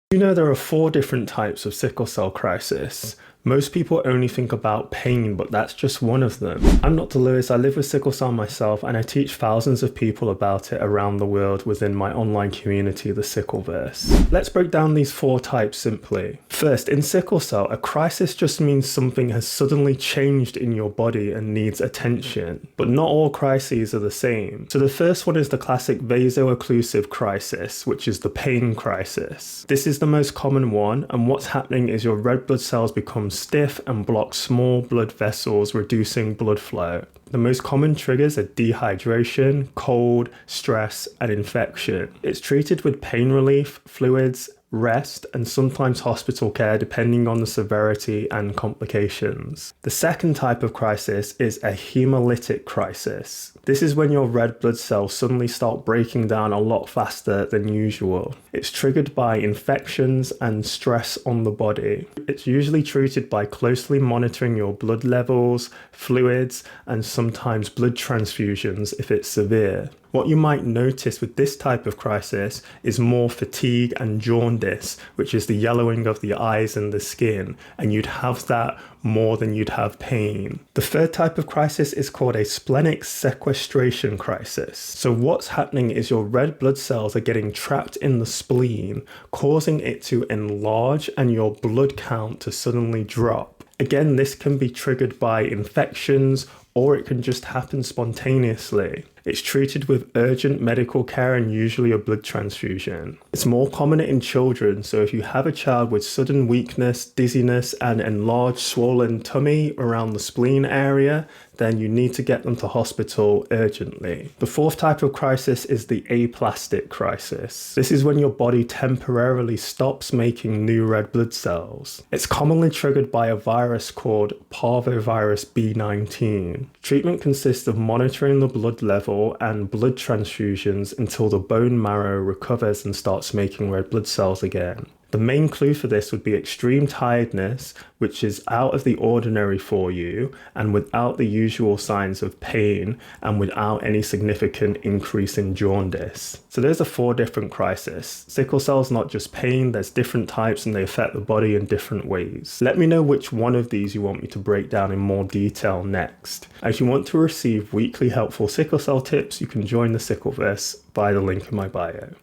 You know there are 4 different types of sickle cell crisis. Most people only think about pain, but that's just one of them. I'm Dr. Lewis, I live with sickle cell myself, and I teach thousands of people about it around the world within my online community, the Sickleverse. Let's break down these 4 types simply. First, in sickle cell, a crisis just means something has suddenly changed in your body and needs attention. But not all crises are the same. So the first one is the classic vaso-occlusive crisis, which is the pain crisis. This is the most common one, and what's happening is your red blood cells become stiff and block small blood vessels, reducing blood flow. The most common triggers are dehydration, cold, stress, and infection. It's treated with pain relief, fluids, rest, and sometimes hospital care depending on the severity and complications. The second type of crisis is a hemolytic crisis. This is when your red blood cells suddenly start breaking down a lot faster than usual. It's triggered by infections and stress on the body. It's usually treated by closely monitoring your blood levels, fluids, and sometimes blood transfusions if it's severe. What you might notice with this type of crisis is more fatigue and jaundice, which is the yellowing of the eyes and the skin, and you'd have that more than you'd have pain. The third type of crisis is called a splenic sequestration crisis. So what's happening is your red blood cells are getting trapped in the spleen, causing it to enlarge and your blood count to suddenly drop. Again, this can be triggered by infections, or it can just happen spontaneously. It's treated with urgent medical care and usually a blood transfusion. It's more common in children, so if you have a child with sudden weakness, dizziness, and enlarged swollen tummy around the spleen area, then you need to get them to hospital urgently. The fourth type of crisis is the aplastic crisis. This is when your body temporarily stops making new red blood cells. It's commonly triggered by a virus called parvovirus B19. Treatment consists of monitoring the blood level and blood transfusions until the bone marrow recovers and starts making red blood cells again. The main clue for this would be extreme tiredness, which is out of the ordinary for you and without the usual signs of pain and without any significant increase in jaundice. So there's the 4 different crises. Sickle cell is not just pain, there's different types and they affect the body in different ways. Let me know which one of these you want me to break down in more detail next. If you want to receive weekly helpful sickle cell tips, you can join the Sickleverse via the link in my bio.